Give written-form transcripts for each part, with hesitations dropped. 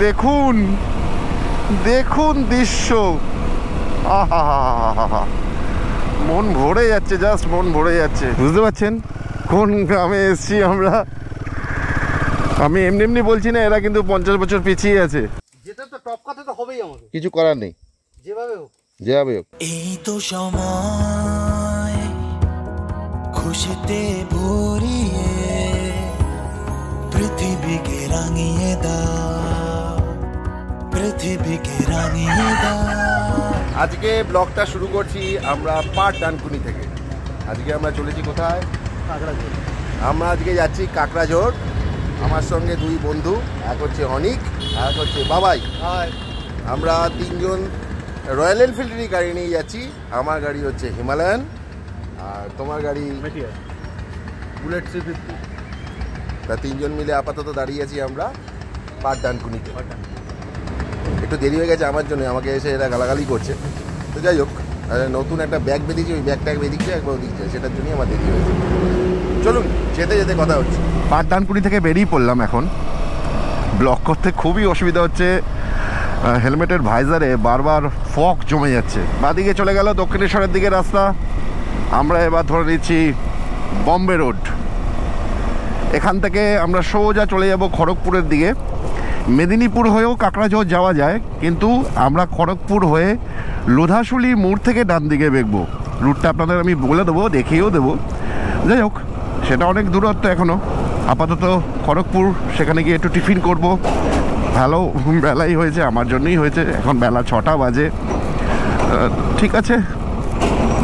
দেখুন দেখুন দৃশ্য, আহা, মন ভরে যাচ্ছে, জাস্ট মন ভরে যাচ্ছে। বুঝতে পারছেন কোন গ্রামে এসছি আমরা? আমি এমনি এমনি বলছি না, এরা কিন্তু 50 বছর পিছিয়ে আছে। যেটা তো টপ কথা তো হবেই, আমাদের কিছু করার নেই, যেভাবে হোক যেভাবে হোক। এই তো সময় খুশিতে ভরিয়ে পৃথিবীকে রাঙিয়ে দাও, পৃথিবীকে রাঙিয়ে দাও। আজকে ব্লগটা শুরু করছি আমরা পাট ডানকুনি থেকে। আজকে আমরা চলেছি কোথায়? কাকড়াঝোড়। আমরা আজকে যাচ্ছি কাকড়াঝোড়। আমার সঙ্গে দুই বন্ধু, এক হচ্ছে অনিক, এক হচ্ছে বাবাই। আমরা তিনজন রয়্যাল এনফিল্ডেরই গাড়ি নিয়ে যাচ্ছি। আমার গাড়ি হচ্ছে হিমালয়ান, আর তোমার গাড়ি বুলেট 350। তা তিনজন মিলে আপাতত দাঁড়িয়ে আছি আমরা পাট ডানকুনিতে। একটু দেরি হয়ে গেছে আমার জন্য, আমাকে এসে এরা গালাগালি করছে। তো যাই হোক, নতুন একটা ব্যাগ বেঁধেছি, ওই ব্যাগটা বেঁধিচ্ছে একবার দিচ্ছে, সেটার জন্যই আমার দেরি হয়েছে। চলুন, যেতে যেতে কথা হচ্ছে। পাট ডানকুনি থেকে বেরিয়ে পড়লাম এখন। ব্লক করতে খুবই অসুবিধা হচ্ছে, হেলমেটের ভাইজারে বারবার ফগ জমে যাচ্ছে। বাদিকে চলে গেল দক্ষিণেশ্বরের দিকে রাস্তা। আমরা এবার ধরে নিচ্ছি বম্বে রোড। এখান থেকে আমরা সোজা চলে যাব খড়গপুরের দিকে। মেদিনীপুর হয়েও কাকড়াঝোড় যাওয়া যায়, কিন্তু আমরা খড়গপুর হয়ে লোধাশুলি মোড় থেকে ডান দিকে বেঁকবো। রুটটা আপনাদের আমি বলে দেবো, দেখিয়েও দেবো। যাই হোক, সেটা অনেক দূরত্ব এখনও। আপাতত খড়গপুর, সেখানে গিয়ে একটু টিফিন করব। ভালো বেলাই হয়েছে, আমার জন্যই হয়েছে। এখন বেলা 6টা বাজে। ঠিক আছে,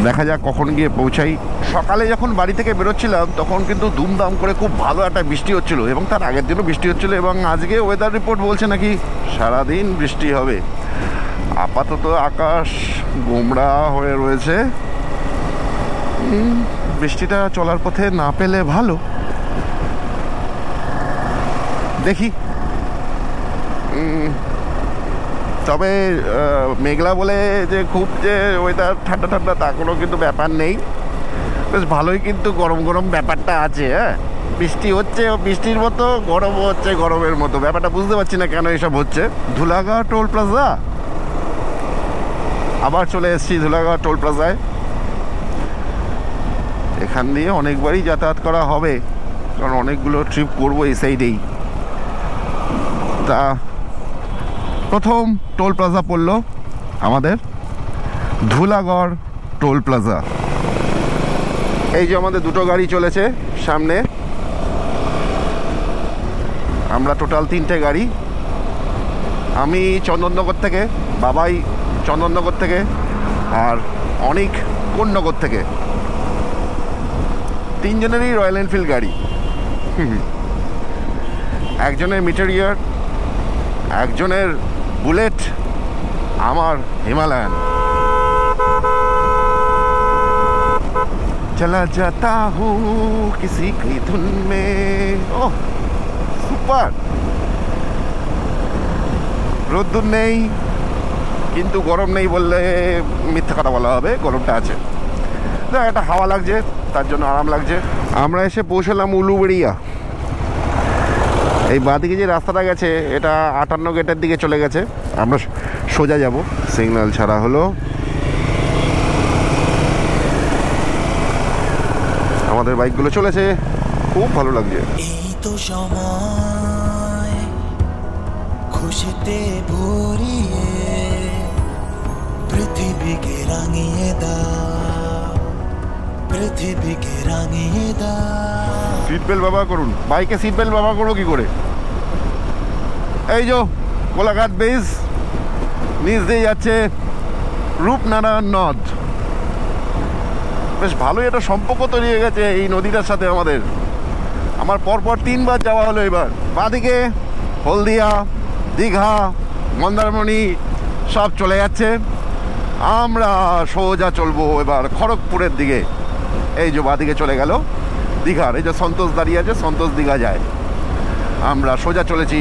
দেখা যাক কখন গিয়ে পৌঁছাই। সকালে যখন বাড়ি থেকে বেরোচ্ছিলাম তখন কিন্তু দুমদাম করে খুব ভালো একটা বৃষ্টি হচ্ছিল, এবং তার আগের দিনও বৃষ্টি হচ্ছিল, এবং আজকে ওয়েদার রিপোর্ট বলছে নাকি সারাদিন বৃষ্টি হবে। আপাতত আকাশ গোমড়া হয়ে রয়েছে। বৃষ্টিটা চলার পথে না পেলে ভালো। দেখি। তবে মেঘলা বলে যে খুব যে ওয়েদার ঠান্ডা ঠান্ডা তা কোনো কিন্তু ব্যাপার নেই। বেশ ভালোই কিন্তু গরম গরম ব্যাপারটা আছে। হ্যাঁ, বৃষ্টি হচ্ছে বৃষ্টির মতো, গরমও হচ্ছে গরমের মতো। ব্যাপারটা বুঝতে পারছি না কেন এসব হচ্ছে। ধুলাগড় টোল প্লাজা, আবার চলে এসেছি ধুলাগড় টোল প্লাজায়। এখান দিয়ে অনেকবারই যাতায়াত করা হবে, কারণ অনেকগুলো ট্রিপ করবো এই সাইডেই। তা প্রথম টোল প্লাজা পড়লো আমাদের ধুলাগড় টোল প্লাজা। এই যে আমাদের দুটো গাড়ি চলেছে সামনে, আমরা টোটাল 3টে গাড়ি। আমি চন্দননগর থেকে, বাবাই চন্দননগর থেকে, আর অনেক কোন্নগর থেকে। তিনজনেরই রয়্যাল এনফিল্ড গাড়ি। একজনের মিটেরিয়ার, একজনের বুলেট, আমার হিমালয়ান। চলা যাতা হুঁ কিসি কি ধুন মে। ওহ, সুপার। রোদ্দুর নেই, কিন্তু গরম নেই বললে মিথ্যা কথা বলা হবে, গরমটা আছে। একটা হাওয়া লাগছে, তার জন্য আরাম লাগছে। আমরা এসে পৌঁছলাম উলুবেড়িয়া। এই বাঁদিকে যে রাস্তাটা গেছে এটা 58 গেটের দিকে চলে গেছে। আমরা সোজা যাব। সিগন্যাল ছাড়া হলো। আমাদের বাইকগুলো চলেছে, খুব ভালো লাগছে। এই তো সময় খুশিতে ভরিয়ে পৃথিবীকে রাঙিয়ে দাও, পৃথিবীকে রাঙিয়ে দাও। সিট বেল্ট ব্যবহার করুন। বাইকে সিট বেল্ট ব্যবহার করবো কি করে? এই যে কোলাঘাট বেস, নিচ দিয়ে যাচ্ছে রূপনারায়ণ নদ। বেশ ভালোই একটা সম্পর্ক তৈরি হয়ে গেছে এই নদীটার সাথে আমাদের। আমার পরপর 3বার যাওয়া হলো। এবার বাঁদিকে হলদিয়া, দীঘা, মন্দারমণি সব চলে যাচ্ছে। আমরা সোজা চলবো এবার খড়গপুরের দিকে। এই যে বাঁদিকে চলে গেল দীঘার, এই যে সন্তোষ দাঁড়িয়ে আছে, সন্তোষ দীঘা যায়। আমরা সোজা চলেছি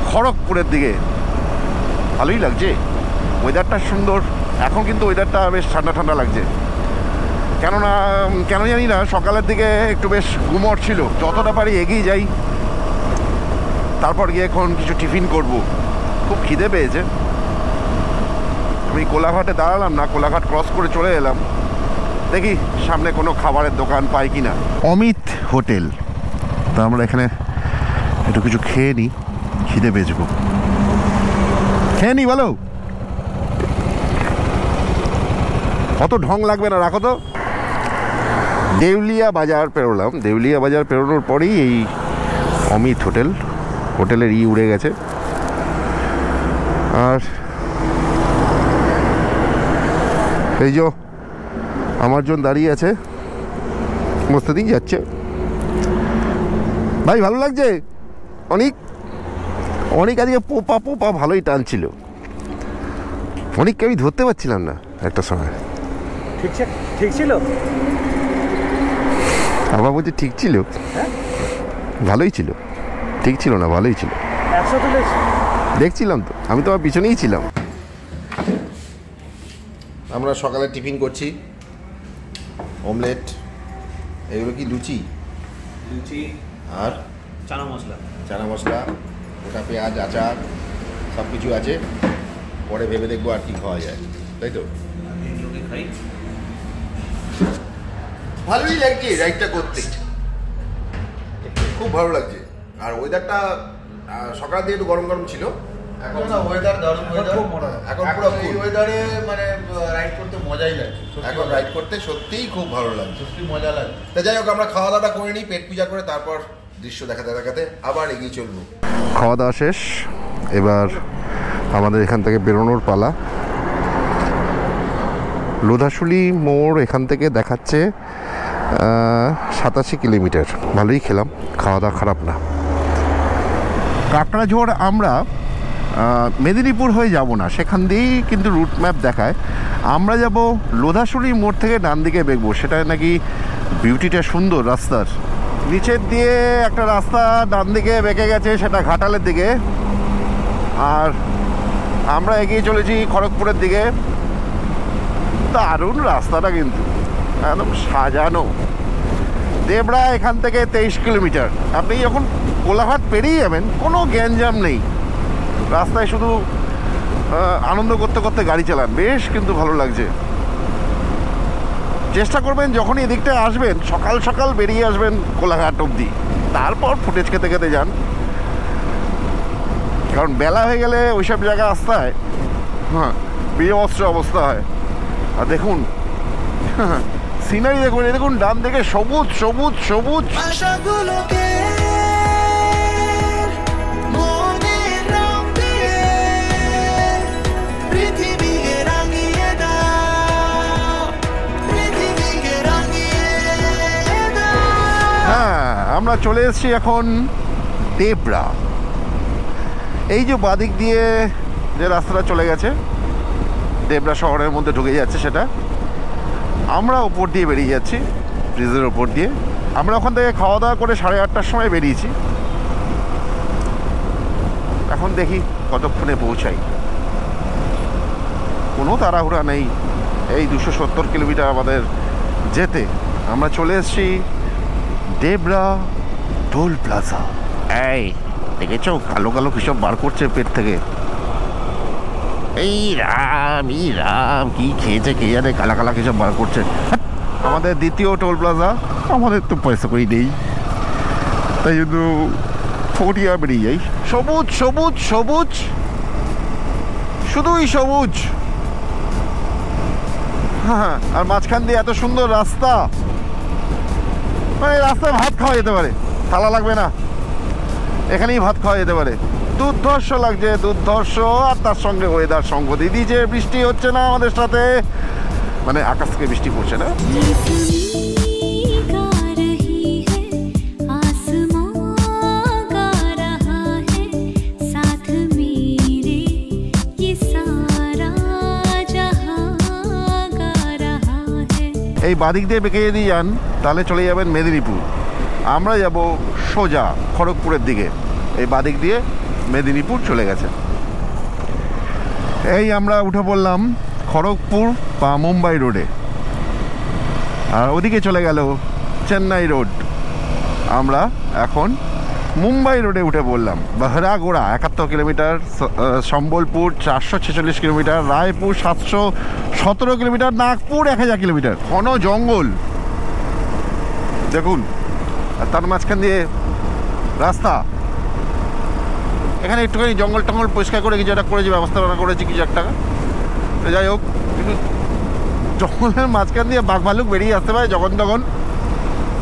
খড়গপুরের দিকে। ভালোই লাগছে, ওয়েদারটা সুন্দর। এখন কিন্তু ওয়েদারটা বেশ ঠান্ডা ঠান্ডা লাগছে। কেননা কেন জানি না, সকালের দিকে একটু বেশ গুমট ছিল। যতটা পারি এগিয়ে যাই। তারপর গিয়ে এখন কিছু টিফিন করব। খুব খিদে পেয়েছে। আমি কোলাঘাটে দাঁড়ালাম না, কোলাঘাট ক্রস করে চলে এলাম। দেখি সামনে কোনো খাবারের দোকান পাই কি না। অমিত হোটেল, তা আমরা এখানে একটু কিছু খেয়ে নিই, খিদে পেয়েছে খুব। খেয়ে নিই বলো, অত ঢং লাগবে না, রাখো তো। দেউলিয়া বাজার পেরোলাম। দেউলিয়া বাজার পেরোনোর পরেই এই অমিত হোটেল, হোটেলের উড়ে গেছে। আর এই যে আমার জন দাঁড়িয়ে আছে, বসতে দিন যাচ্ছে। ভাই ভালো লাগছে? অনেক অনেক আজকে পোপা পোপা ভালোই টানছিল। অনেককে আমি ধরতে পারছিলাম না একটা সময়। ঠিক ছিল, আবার বলছি ঠিক ছিল, ভালোই ছিল। ঠিক ছিল না, ভালোই ছিল। দেখছিলাম তো, আমি তো আমার পিছনেই ছিলাম। আমরা সকালে টিফিন করছি, অমলেট, এগুলো কি লুচি? লুচি আর চানা মশলা, চানা মশলা, গোটা পেঁয়াজ, আচার, সব কিছু আছে। পরে ভেবে দেখবো আর কি খাওয়া যায়, তাই তো? এগুলোকে খাই। ভালোই লাগছে রাইডটা করতে, খুব ভালো লাগছে। আর ওয়েদারটা সকাল দিয়ে একটু গরম গরম ছিল, এখন ওয়েদার দারুণ, এখন পুরো এই ওয়েদারে মানে রাইড করতে মজাই লাগছে। এখন রাইড করতে সত্যিই খুব ভালো লাগছে, সত্যি মজা লাগছে। তা যাই হোক, আমরা খাওয়া দাওয়াটা করে নিই, পেট পূজা করে তারপর দৃশ্য দেখাতে দেখাতে আবার এগিয়ে চলবো। খাওয়া দাওয়া শেষ, এবার আমাদের এখান থেকে বেরোনোর পালা। লোধাশুলি মোড় এখান থেকে দেখাচ্ছে 87 কিলোমিটার। ভালোই খেলাম, খাওয়া দাওয়া খারাপ না। কাকড়াঝোড় আমরা মেদিনীপুর হয়ে যাব না, সেখান দিয়েই কিন্তু রুট ম্যাপ দেখায়। আমরা যাব লোধাশুলি মোড় থেকে ডান দিকে বেঁকবো, সেটা নাকি বিউটিটা সুন্দর রাস্তার। নিচের দিয়ে একটা রাস্তা ডান দিকে বেঁকে গেছে, সেটা ঘাটালের দিকে। আর আমরা এগিয়ে চলেছি খড়গপুরের দিকে। দারুণ রাস্তাটা কিন্তু, একদম সাজানো। দেবরা এখান থেকে 23 কিলোমিটার। আপনি যখন কোলাঘাট পেরিয়ে যাবেন, কোনো গ্যাঞ্জাম নেই রাস্তায়, শুধু আনন্দ করতে করতে গাড়ি চালান, বেশ কিন্তু ভালো লাগছে। চেষ্টা করবেন যখনই এদিকটায় আসবেন, সকাল সকাল বেরিয়ে আসবেন কোলাঘাট অবধি, তারপর ফুটেজ খেতে খেতে যান। কারণ বেলা হয়ে গেলে ওইসব জায়গা রাস্তায় বিভৎস অবস্থা হয়। আর দেখুন সিনারি, দেখুন এই দেখুন, ডান দিকে সবুজ সবুজ সবুজ। আশাগুলোকে মনে রং দিয়ে পৃথিবীকে রাঙিয়ে দাও, পৃথিবীকে রাঙিয়ে দাও। হ্যাঁ, আমরা চলে এসেছি এখন দেবরা। এই যে বাদিক দিয়ে যে রাস্তাটা চলে গেছে, দেবরা শহরের মধ্যে ঢুকে যাচ্ছে, সেটা আমরা ওপর দিয়ে বেরিয়ে যাচ্ছি, ব্রিজের ওপর দিয়ে। আমরা ওখান থেকে খাওয়া দাওয়া করে 8:30টার সময় বেরিয়েছি। এখন দেখি কতক্ষণে পৌঁছাই। কোনো তাড়াহুড়া নেই, এই 270 কিলোমিটার আমাদের যেতে। আমরা চলে এসেছি দেবরা টোল প্লাজা। এই দেখেছো, কালো কালো কিসব বার করছে পেট থেকে। এই রাম কি খেয়েছে কে জানে, কালা কালা কিসব বার করছে। আমাদের দ্বিতীয় টোল প্লাজা। আমাদের তো পয়সা করি নেই, তাই জন্য ফটিয়া বেরিয়ে যাই। সবুজ সবুজ সবুজ, শুধুই সবুজ। হ্যাঁ, আর মাঝখান দিয়ে এত সুন্দর রাস্তা, মানে রাস্তায় ভাত খাওয়া যেতে পারে, থালা লাগবে না, এখানেই ভাত খাওয়া যেতে পারে। দুর্ধর্ষ লাগছে, দুর্ধর্ষ। আর তার সঙ্গে ওয়েদার সঙ্গতি দিয়েছে, বৃষ্টি হচ্ছে না আমাদের সাথে, মানে আকাশ থেকে বৃষ্টি পড়ছে না। এই বাদিক দিয়ে বেঁকে যদি যান, তাহলে চলে যাবেন মেদিনীপুর। আমরা যাব সোজা খড়গপুরের দিকে। এই বাদিক দিয়ে মেদিনীপুর চলে গেছে। এই আমরা উঠে পড়লাম খড়গপুর বা মুম্বাই রোডে, আর ওদিকে চলে গেল চেন্নাই রোড। আমরা এখন মুম্বাই রোডে উঠে বললাম। বহরাগোড়া 71 kilometre, Sambalpur 446 kilometre, Raipur 717 kilometre, Nagpur 1000 kilometre. ঘন জঙ্গল দেখুন, আর তার মাঝখান দিয়ে রাস্তা। এখানে একটুখানি জঙ্গল টঙ্গল পরিষ্কার করে কিছু একটা করেছি, ব্যবস্থা করেছি কিছু একটা। যাই হোক, কিন্তু জঙ্গলের মাঝখান দিয়ে বাঘ ভাল্লুক বেরিয়ে আসতে পারে যখন তখন,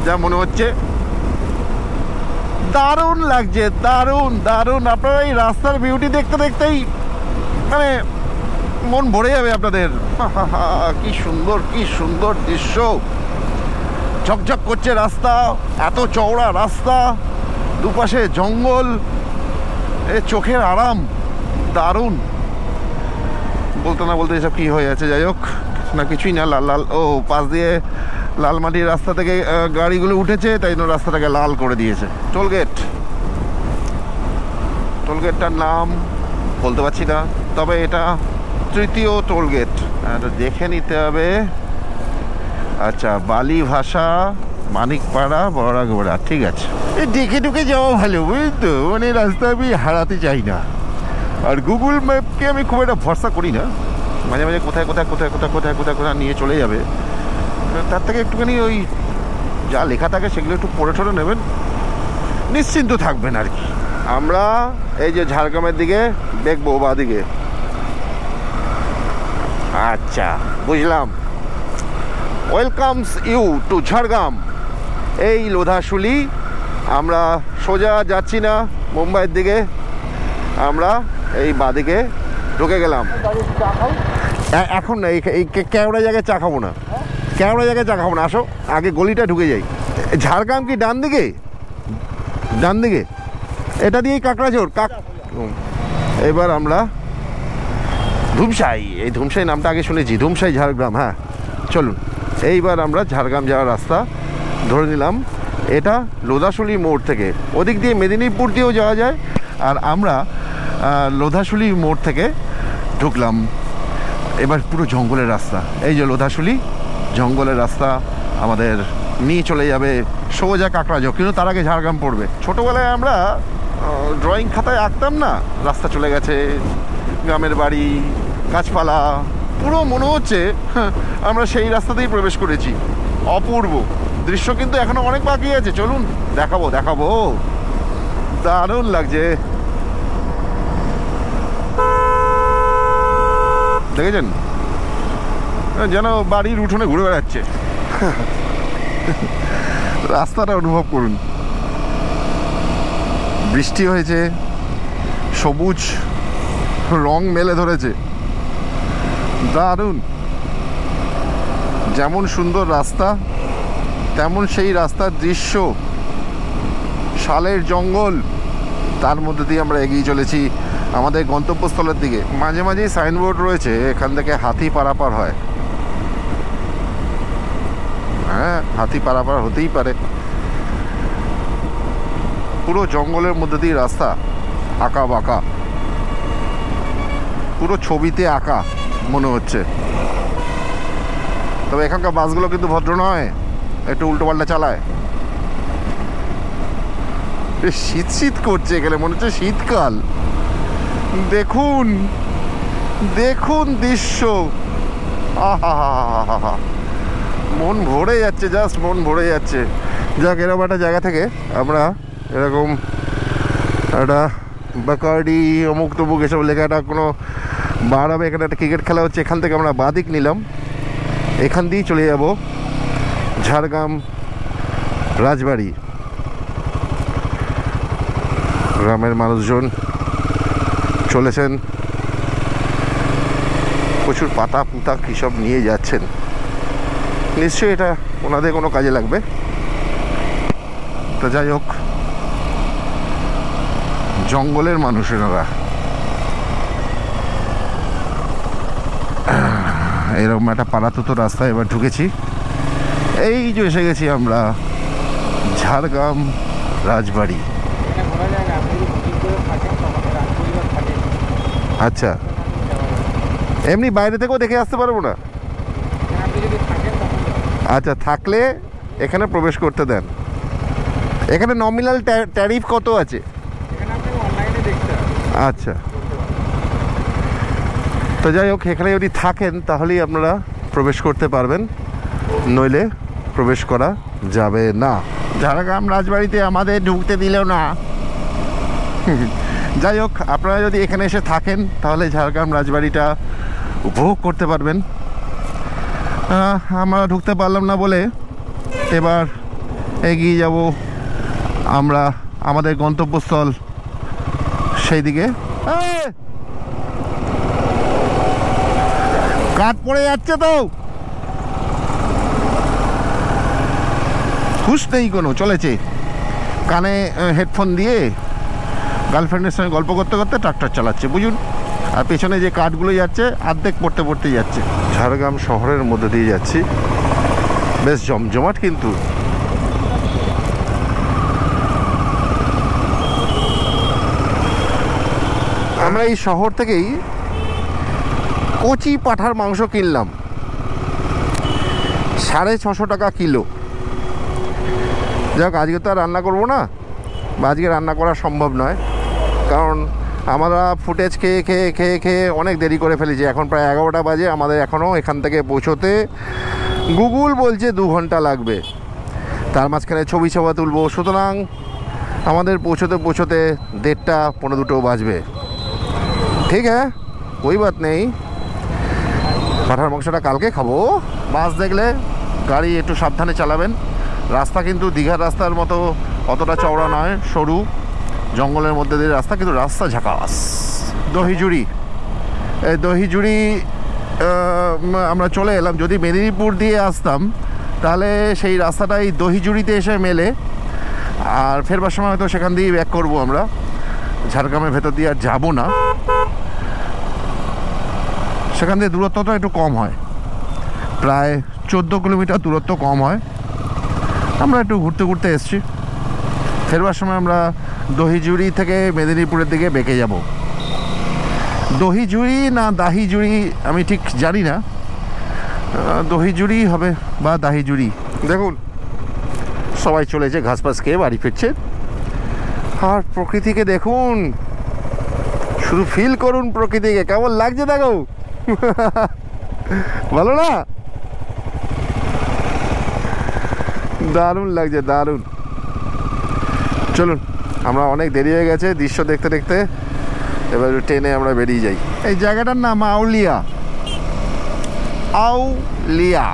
যা মনে হচ্ছে। দারুণ লাগছে, দারুণ দারুণ। আপনারা এই রাস্তার বিউটি দেখতে দেখতেই মানে মন ভরে যাবে আপনাদের। কি সুন্দর, কি সুন্দর দৃশ্য। ঝকঝক করছে রাস্তা, এত চওড়া রাস্তা, দুপাশে জঙ্গল, এ চোখের আরাম, দারুণ। বলতে না বলতে এসব কি হয়ে যাচ্ছে। যাই হোক, না কিছুই না, লাল লাল। ও পাশ দিয়ে লাল মাটির রাস্তা থেকে গাড়িগুলো উঠেছে, তাই জন্য রাস্তাটাকে লাল করে দিয়েছে। টোলগেট, টোলগেটটার নাম বলতে পারছি না, তবে এটা তৃতীয় টোলগেট। দেখে নিতে হবে। আচ্ছা, বালি ভাষা, মানিকপাড়া, বহরাগোড়া, ঠিক আছে। এই দেখে ঢুকে যাওয়া ভালো, বুঝলি তো, মানে রাস্তা আমি হারাতে চাই না। আর গুগল ম্যাপকে আমি খুব একটা ভরসা করি না, মাঝে মাঝে কোথায় কোথায় কোথায় কোথায় কোথায় কোথায় কোথায় নিয়ে চলে যাবে। তার থেকে একটুখানি ওই যা লেখা থাকে সেগুলো একটু পড়ে ঠরে নেবেন, নিশ্চিন্ত থাকবেন আর কি। আমরা এই যে ঝাড়গ্রামের দিকে দেখবো, বাদিকে। আচ্ছা, বুঝলাম। Welcomes you to Jhargram. এই লোধাশুলি। আমরা সোজা যাচ্ছি না মুম্বাইয়ের দিকে, আমরা এই বাদিকে ঢুকে গেলাম। এখন না, এই কেওড়া জায়গায় চা খাবো না, কেওড়া জায়গায় চা খাবো না। আসো, আগে গলিটা ঢুকে যাই। ঝাড়গ্রাম কি ডান দিকে? ডান দিকে, এটা দিয়েই কাকড়াঝোড়। এবার আমরা ধুমসাই, এই ধুমসাই নামটা আগে শুনেছি, ধুমসাই ঝাড়গ্রাম। হ্যাঁ, চলুন এইবার আমরা ঝাড়গ্রাম যাওয়ার রাস্তা ধরে নিলাম। এটা লোধাশুলি মোড় থেকে, ওদিক দিয়ে মেদিনীপুর দিয়েও যাওয়া যায়। আর আমরা লোধাশুলি মোড় থেকে ঢুকলাম। এবার পুরো জঙ্গলের রাস্তা, এই যে লোধাশুলি জঙ্গলের রাস্তা আমাদের নিয়ে চলে যাবে সোজা কাকড়াঝোড়। কিন্তু তার আগে ঝাড়গ্রাম পড়বে। ছোটোবেলায় আমরা ড্রয়িং খাতায় আঁকতাম না, রাস্তা চলে গেছে, গ্রামের বাড়ি, গাছপালা, পুরো মনে হচ্ছে আমরা সেই রাস্তাতেই প্রবেশ করেছি। অপূর্ব দৃশ্য, কিন্তু এখনো অনেক বাকি আছে। চলুন দেখাবো দেখাবো, দারুণ লাগছে। দেখেছেন, যেন বাড়ির উঠোনে ঘুরে বেড়াচ্ছে। রাস্তাটা অনুভব করুন। বৃষ্টি হয়েছে, সবুজ রং মেলে ধরেছে, দারুণ। যেমন সুন্দর রাস্তা, তেমন সেই রাস্তার দৃশ্য, শালের জঙ্গল, তার মধ্যে দিয়ে আমরা এগিয়ে চলেছি আমাদের গন্তব্যস্থলের দিকে। মাঝে মাঝেই সাইনবোর্ড রয়েছে, এখান থেকে হাতি পারাপার হয়। হ্যাঁ, হাতি পারাপার হতেই পারে। পুরো জঙ্গলের মধ্যে দিয়ে রাস্তা, আঁকা বাঁকা, পুরো ছবিতে আঁকা মনে হচ্ছে। তবে এখানকার বাসগুলো কিন্তু ভদ্র নয়, একটু উল্টো পাল্টা চালায়। শীত শীত করছে এখানে, মনে হচ্ছে শীতকাল। দেখুন দেখুন দৃশ্য, আহা, মন ভরে যাচ্ছে, জাস্ট মন ভরে যাচ্ছে। যাক, এরকম একটা জায়গা থেকে আমরা এরকম একটা বাকার্ডি অমুক তমুক এসব লেখা একটা কোনো বার হবে, এখানে একটা ক্রিকেট খেলা হচ্ছে। এখান থেকে আমরা বাদিক নিলাম, এখান দিয়েই চলে যাব ঝাড়গ্রাম রাজবাড়ি। গ্রামের মানুষজন চলেছেন, প্রচুর পাতা পুতা কী সব নিয়ে যাচ্ছেন। নিশ্চয়ই এটা ওনাদের কোনো কাজে লাগবে। তো যাই হোক, জঙ্গলের মানুষ এনারা। এরকম একটা পাড়াতুতো রাস্তায় এবার ঢুকেছি। এই যে এসে গেছি আমরা ঝাড়গ্রাম রাজবাড়ি। আচ্ছা, এমনি বাইরে থেকেও দেখে আসতে পারবো না? আচ্ছা, থাকলে এখানে প্রবেশ করতে দেন। এখানে নমিনাল ট্যারিফ কত আছে? এখানে আপনাকে অনলাইনে দেখতে হবে। আচ্ছা, তো যাই হোক, এখানে যদি থাকেন তাহলেই আপনারা প্রবেশ করতে পারবেন, নইলে প্রবেশ করা যাবে না। ঝাড়গ্রাম রাজবাড়িতে আমাদের ঢুকতে দিলেও না। যাই হোক, আপনারা যদি এখানে এসে থাকেন তাহলে ঝাড়গ্রাম রাজবাড়িটা উপভোগ করতে পারবেন। আমরা ঢুকতে পারলাম না বলে এবার এগিয়ে যাব আমরা আমাদের গন্তব্যস্থল সেই দিকে। কাঠ পড়ে যাচ্ছে তো, হুশ নেই কোনো, চলেছে। কানে হেডফোন দিয়ে গার্লফ্রেন্ডের সঙ্গে গল্প করতে করতে ট্রাক্টর চালাচ্ছে, বুঝুন। আর পেছনে যে কাঠগুলো যাচ্ছে অর্ধেক পড়তে পড়তে যাচ্ছে। ঝাড়গ্রাম শহরের মধ্যে দিয়ে যাচ্ছি, বেশ জমজমাট কিন্তু। আমরা এই শহর থেকেই কচি পাঁঠার মাংস কিনলাম, 650 টাকা কিলো। যাক, আজকে তো আর রান্না করবো না, বা আজকে রান্না করা সম্ভব নয়, কারণ আমরা ফুটেজ খেয়ে খেয়ে খেয়ে খেয়ে অনেক দেরি করে ফেলেছি। এখন প্রায় 11টা বাজে, আমাদের এখনও এখান থেকে পৌঁছোতে গুগল বলছে 2 ঘন্টা লাগবে। তার মাঝখানে ছবি ছবি তুলবো, সুতরাং আমাদের পৌঁছোতে পৌঁছোতে 1:30 পৌনে 2 বাজবে। ঠিক হ্যাঁ, ওই বাত নেই, পাঁঠার মাংসটা কালকে খাবো। মাছ দেখলে গাড়ি একটু সাবধানে চালাবেন। রাস্তা কিন্তু দীঘার রাস্তার মতো অতটা চওড়া নয়, সরু জঙ্গলের মধ্যে দিয়ে রাস্তা, কিন্তু রাস্তা ঝাঁকাস। দহিজুড়ি, এই দহিজুড়ি আমরা চলে এলাম। যদি মেদিনীপুর দিয়ে আসতাম তাহলে সেই রাস্তাটাই দহিজুড়িতে এসে মেলে, আর ফেরবার সময় হয়তো সেখান দিয়েই ব্যাক করবো আমরা। ঝাড়গ্রামের ভেতর দিয়ে আর যাবো না, সেখান দিয়ে দূরত্বটা একটু কম হয়, প্রায় 14 কিলোমিটার দূরত্ব কম হয়। আমরা একটু ঘুরতে ঘুরতে এসছি। ফেরবার সময় আমরা দহিজুড়ি থেকে মেদিনীপুরের দিকে বেঁকে যাব। দহিজুড়ি না দাহিজুড়ি আমি ঠিক জানি না, দহিজুড়ি হবে বা দাহিজুড়ি। দেখুন, সবাই চলেছে ঘাস ফাস খেয়ে বাড়ি ফিরছে। আর প্রকৃতিকে দেখুন, শুধু ফিল করুন প্রকৃতিকে, কেমন লাগছে দেখো। ভালো না? দারুণ লাগছে, দারুণ। চলুন, আমরা অনেক দেরি হয়ে গেছে দৃশ্য দেখতে দেখতে, এবার ট্রেনে আমরা বেরিয়ে যাই। এই জায়গাটার নাম আউলিয়া। আউলিয়া।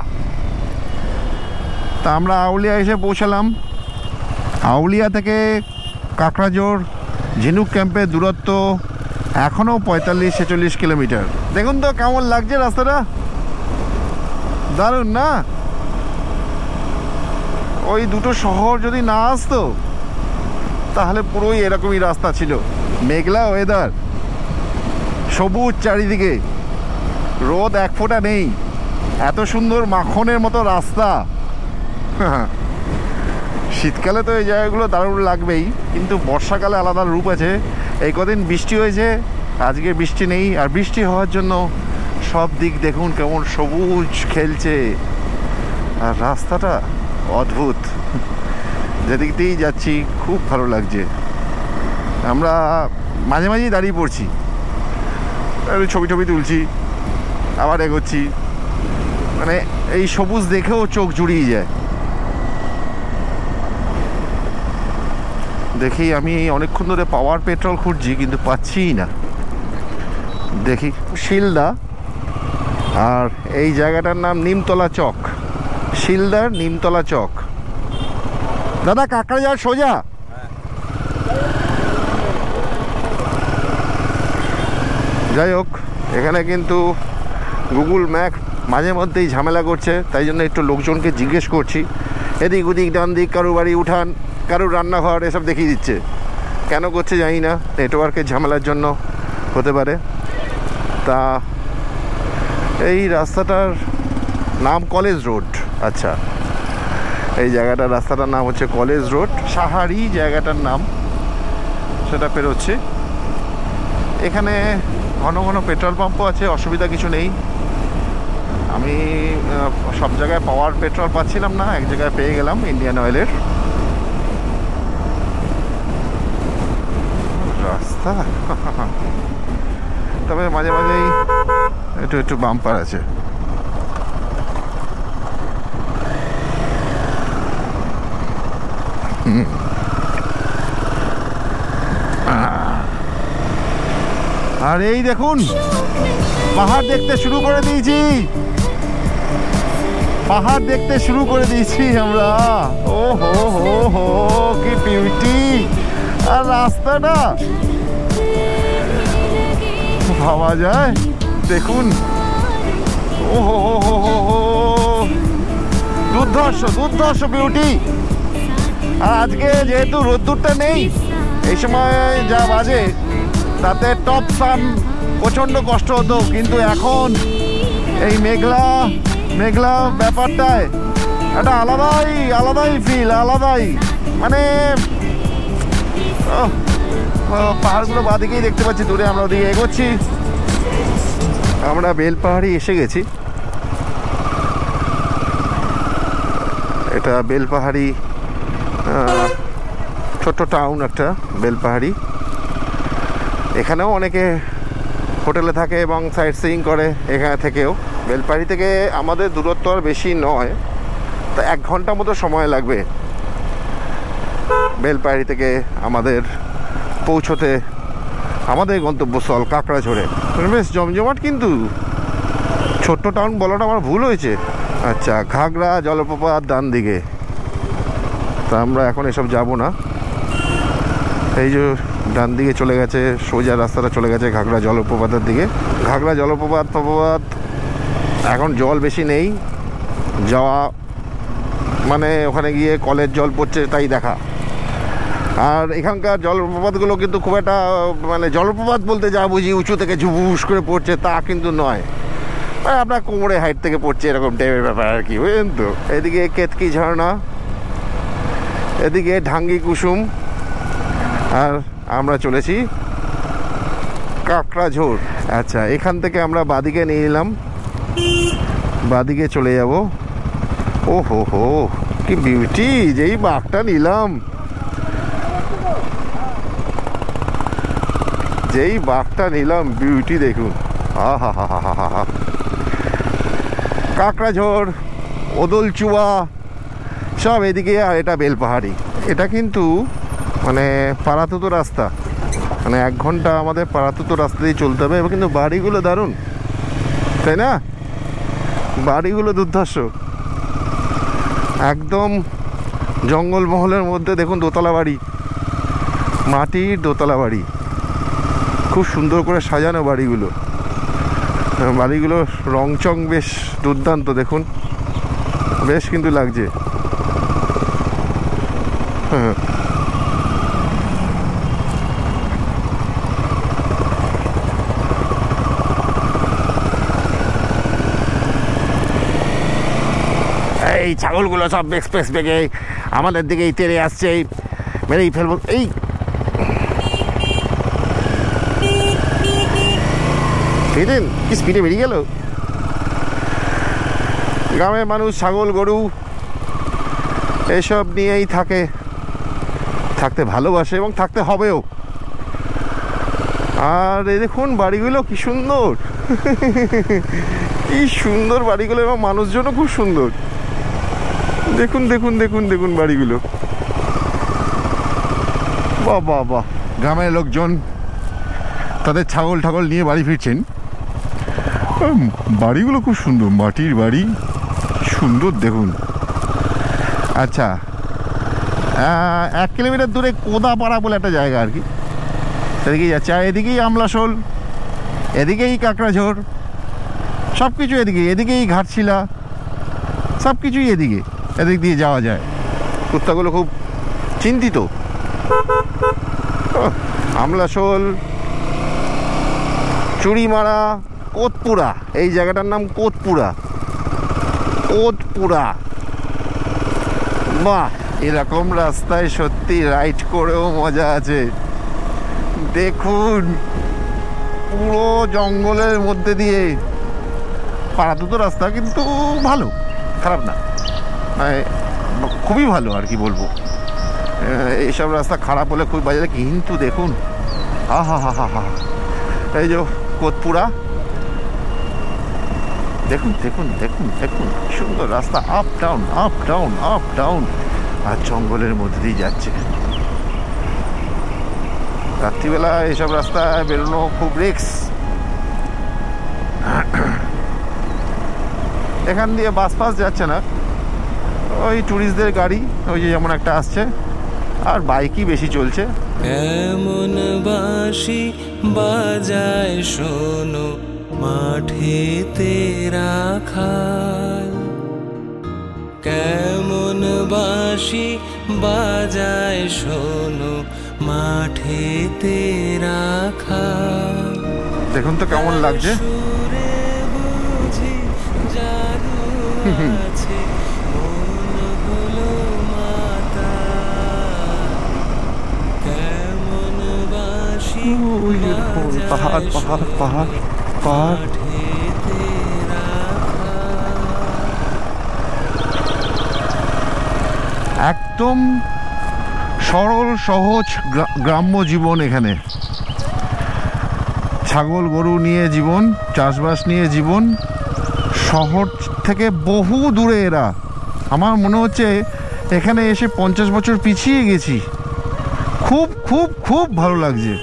তা আমরা আউলিয়া এসে পৌঁছালাম। আউলিয়া থেকে কাকড়াঝোড় ঝিনুক ক্যাম্পের দূরত্ব এখনও 45-46 কিলোমিটার। দেখুন তো কেমন লাগছে রাস্তাটা, দারুণ না? ওই দুটো শহর যদি না আসতো তাহলে পুরোই এরকমই রাস্তা ছিল। মেঘলা ওয়েদার, সবুজ চারিদিকে, রোদ এক ফোঁটা নেই, এত সুন্দর মাখনের মতো রাস্তা। শীতকালে তো এই জায়গাগুলো দারুণ লাগবেই, কিন্তু বর্ষাকালে আলাদা রূপ আছে। এই কদিন বৃষ্টি হয়েছে, আজকে বৃষ্টি নেই, আর বৃষ্টি হওয়ার জন্য সব দিক দেখুন কেমন সবুজ খেলছে, আর রাস্তাটা অদ্ভুত। যেদিক দিয়েই যাচ্ছি খুব ভালো লাগছে। আমরা মাঝে মাঝেই দাঁড়িয়ে পড়ছি, ছবি টবি তুলছি, আবার এগোচ্ছি, মানে এই সবুজ দেখেও চোখ জুড়িয়ে যায়। দেখি আমি অনেকক্ষণ ধরে পাওয়ার পেট্রোল খুঁজছি, কিন্তু পাচ্ছিই না। দেখি শিলদা, আর এই জায়গাটার নাম নিমতলা চক। শিলদার নিমতলা চক। দাদা, কাকড়া যাওয়ার সোজা? যাই হোক, এখানে কিন্তু গুগল ম্যাপ মাঝে মধ্যেই ঝামেলা করছে, তাই জন্য একটু লোকজনকে জিজ্ঞেস করছি। এদিক ওদিক ডান দিক, কারো বাড়ি উঠান, কারোর রান্নাঘর, এসব দেখিয়ে দিচ্ছে। কেন করছে জানি না, নেটওয়ার্কের ঝামেলার জন্য হতে পারে। তা এই রাস্তাটার নাম কলেজ রোড। আচ্ছা, এই জায়গাটার রাস্তাটার নাম হচ্ছে কলেজ রোড। সাহারি জায়গাটার নাম, সেটা পেরোচ্ছে। এখানে ঘন ঘন পেট্রোল পাম্পও আছে, অসুবিধা কিছু নেই। আমি সব জায়গায় পাওয়ার পেট্রোল পাচ্ছিলাম না, এক জায়গায় পেয়ে গেলাম ইন্ডিয়ান অয়েলের। রাস্তা। তবে মাঝে মাঝেই একটু একটু বাম্পার আছে। আর এই দেখুন পাহাড় দেখতে শুরু করে দিয়েছি, পাহাড় দেখতে শুরু করে দিয়েছি আমরা। ও হো হো হো কি বিউটি! আর রাস্তাটা ভাবা যায়, দেখুন। ও হো হো হো হো হো, দুর্ধর্ষ দুর্ধর্ষ বিউটি। আর আজকে যেহেতু রোদ্দুরটা নেই, এই সময় যা বাজে তাতে টপ সান প্রচণ্ড কষ্ট হতো, কিন্তু এখন এই মেঘলা মেঘলা ব্যাপারটায় একটা আলাদাই ফিল, আলাদাই মানে পাহাড়গুলো বাদিকেই দেখতে পাচ্ছি দূরে। আমরা ওদিকে এগোচ্ছি, আমরা বেলপাহাড়ি এসে গেছি। এটা বেলপাহাড়ি, ছোট্ট টাউন একটা বেলপাহাড়ি। এখানেও অনেকে হোটেলে থাকে এবং সাইট সিইং করে এখানে থেকেও। বেলপাহাড়ি থেকে আমাদের দূরত্ব আর বেশি নয়, তো 1 ঘন্টা মতো সময় লাগবে বেলপাহাড়ি থেকে আমাদের পৌঁছতে আমাদের গন্তব্যস্থল কাকড়াঝোড়ে। বেশ জমজমাট, কিন্তু ছোট্ট টাউন বলাটা আমার ভুল হয়েছে। আচ্ছা, ঘাগড়া জলপ্রপাত ডান দিকে, তা আমরা এখন এসব যাব না। এই যে ডান দিকে চলে গেছে, সোজা রাস্তাটা চলে গেছে ঘাগড়া জলপ্রপাতের দিকে। ঘাগড়া জলপ্রপাত এখন জল বেশি নেই, যাওয়া মানে ওখানে গিয়ে কলের জল পড়ছে তাই দেখা। আর এখানকার জলপ্রপাতগুলো কিন্তু খুব একটা মানে জলপ্রপাত বলতে যা বুঝি উঁচু থেকে ঝুবুস করে পড়ছে তা কিন্তু নয়, মানে আপনার কোমরে হাইট থেকে পড়ছে এরকম টাইপের ব্যাপার আর কি, বুঝলেন তো। এদিকে কেতকি ঝর্ণা, এদিকে ঢাঙ্গি কুসুম, আর আমরা চলেছি কাকড়াঝোড়। আচ্ছা, এখান থেকে আমরা বাদিকে নিয়ে নিলাম, বাদিকে চলে যাব। ও হো হো কি বিউটি! যেই বাঘটা নিলাম, যেই বাঘটা নিলাম, বিউটি দেখুন। আহা হা হা হা হা। কাকড়াঝোড়, ওদলচুয়া সব এদিকে। আর এটা বেলপাহাড়ি। এটা কিন্তু মানে পাড়াতুতো রাস্তা, মানে 1 ঘন্টা আমাদের পাড়াতুতো রাস্তা দিয়ে চলতে হবে। কিন্তু বাড়িগুলো দারুণ, তাই না? বাড়িগুলো দুর্ধর্ষ, একদম জঙ্গলমহলের মধ্যে। দেখুন দোতলা বাড়ি, মাটির দোতলা বাড়ি, খুব সুন্দর করে সাজানো বাড়িগুলো। বাড়িগুলোর রংচং বেশ দুর্দান্ত, দেখুন বেশ কিন্তু লাগছে। হ্যাঁ, এই ছাগলগুলো সব এক্সপ্রেস বেগে আমাদের দিকেই তেড়ে আসছে, মেরেই ফেলবো। এই দেখেন কি স্পিডে বেরিয়ে গেল। গ্রামের মানুষ ছাগল গরু এসব নিয়েই থাকতে ভালোবাসে এবং থাকতে হবেও। আর এই দেখুন বাড়িগুলো কি সুন্দর, কি সুন্দর বাড়িগুলো, এবং মানুষজনও খুব সুন্দর। দেখুন দেখুন দেখুন দেখুন বাড়িগুলো, বাহ বাহ বাহ। গ্রামের লোকজন তাদের ছাগল ঠাগল নিয়ে বাড়ি ফিরছেন। বাড়িগুলো খুব সুন্দর, মাটির বাড়ি, সুন্দর দেখুন। আচ্ছা, 1 কিলোমিটার দূরে কোদাপাড়া বলে একটা জায়গা আর কি, সেদিকেই যাচ্ছে। আর এদিকেই আমলাশোল, এদিকেই কাকড়াঝোড়, সব কিছু এদিকেই ঘাটশিলা, সব কিছুই এদিক দিয়ে যাওয়া যায়। কুত্তাগুলো খুব চিন্তিত। আমলাশোল, চুড়িমারা, কোতপুরা, এই জায়গাটার নাম কোতপুরা। বাহ, এরকম রাস্তায় সত্যি রাইড করেও মজা আছে। দেখুন পুরো জঙ্গলের মধ্যে দিয়ে পাড়াতুতো রাস্তা, কিন্তু ভালো, খারাপ না, মানে খুবই ভালো আর কি বলবো। এইসব রাস্তা খারাপ হলে খুব বাজে। কিন্তু দেখুন আহা হা হা হা, এই যে কোতপুরা, দেখুন দেখুন দেখুন দেখুন, সুন্দর রাস্তা, up down up down up down, আর জঙ্গলের মধ্যে দিয়ে যাচ্ছে। রাত্রিবেলা এসব রাস্তায় বেরোনো খুব রিস্ক। এখান দিয়ে বাস ফাস যাচ্ছে না, ওই ট্যুরিস্টদের গাড়ি, ওই যে যেমন একটা আসছে, আর বাইকই বেশি চলছে। এমন বাঁশি বাজায় শোনো মাঠেতে রাখাল, কেমন বাঁশি বাজায় শোনো মাঠেতে রাখাল। দেখুন তো কেমন লাগছে। সুরে বুঝি জাদু আছে, মন হলো মাতাল, কেমন বাঁশি ওই যে দেখুন, পাহাড় পাহাড় পাহাড় পাহাড়। মাঠেতে রাখাল। একদম সরল সহজ গ্রাম্য জীবন এখানে। ছাগল গরু নিয়ে জীবন, চাষবাস নিয়ে জীবন, শহর থেকে বহু দূরে এরা। আমার মনে হচ্ছে এখানে এসে 50 বছর পিছিয়ে গেছি। খুব খুব খুব ভালো লাগছে।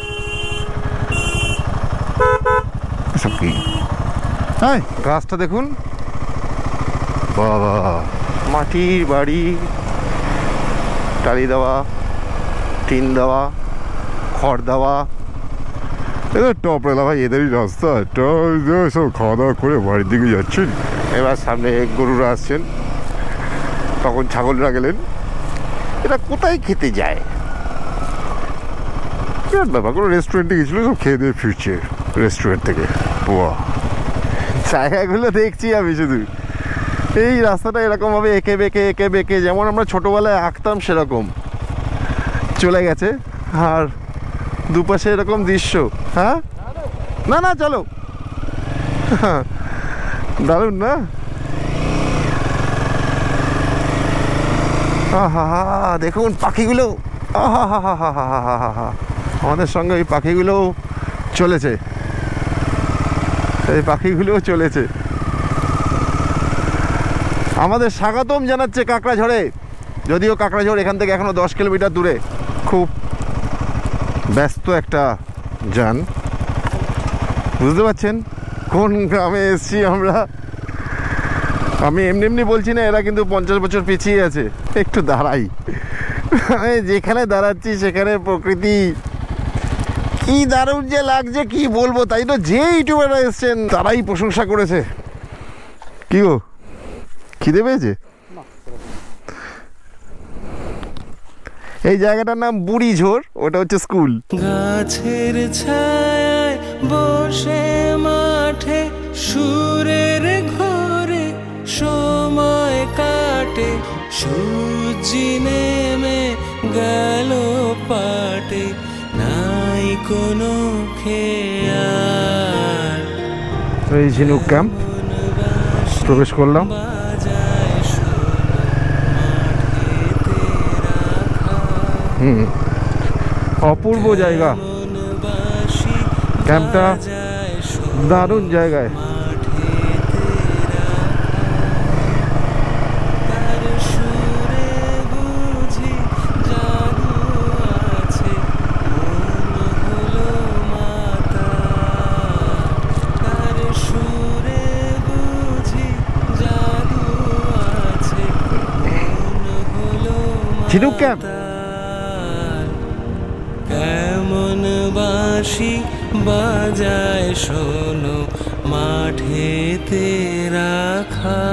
এসব কি? হ্যাঁ, গাছটা দেখুন, বাবা, মাটির বাড়ি, টালি দেওয়া, টিন দেওয়া, খড় দেওয়া। এদের টপরেলা ভাই, এদেরই রাস্তা। সব খাওয়া দাওয়া করে বাড়ির দিকে যাচ্ছেন। এবার সামনে গরুরা আসছেন, তখন ছাগলরা গেলেন। এরা কোথায় খেতে যায়? বিরাট ব্যাপার। কোনো রেস্টুরেন্টে গেছিলো, সব খেয়ে দিয়ে ফিরছে রেস্টুরেন্ট থেকে। বাহ, জায়গাগুলো দেখছি আমি শুধু। এই রাস্তাটা এরকমভাবে এঁকে বেঁকে যেমন আমরা ছোটোবেলায় আঁকতাম সেরকম চলে গেছে। আর দুপাশে এরকম দৃশ্য। হ্যাঁ, না না, চলো। দারুণ না? আহা, দেখুন পাখিগুলো, আহা হা হা হা হা হা হা হা। আমাদের সঙ্গে এই পাখিগুলো চলেছে, এই পাখিগুলোও চলেছে। আমাদের স্বাগতম জানাচ্ছে কাকড়াঝড়ে। যদিও কাকড়াঝড় এখান থেকে এখনো 10 কিলোমিটার দূরে। খুব ব্যস্ত একটা যান, বুঝতে পারছেন কোন গ্রামে এসছি আমরা। আমি এমনি বলছি না, এরা কিন্তু 50 বছর পিছিয়ে আছে। একটু দাঁড়াই, যেখানে দাঁড়াচ্ছি সেখানে প্রকৃতি কি দারুণ যে লাগছে, কি বলবো। তাই তো যে ইউটিউবাররা এসছেন তারাই প্রশংসা করেছে। কি গো, খিদে পেয়েছে? এই জায়গাটার নাম বুড়িঝোর, ওটা হচ্ছে স্কুল। গাছের ছায়ায় বসে মাঠে সুরের ঘরে সময় কাটে, সূর্য নেমে গেল পাটে, নাই কোনো খেয়াল। এই ঝিনুক ক্যাম্প প্রবেশ করলাম। অপূর্ব জায়গা, ক্যাম্পটা দারুণ জায়গায়। ঝিনুক ক্যাম্প। কেমন বাঁশি বাজায় শোনো মাঠেতে রাখা।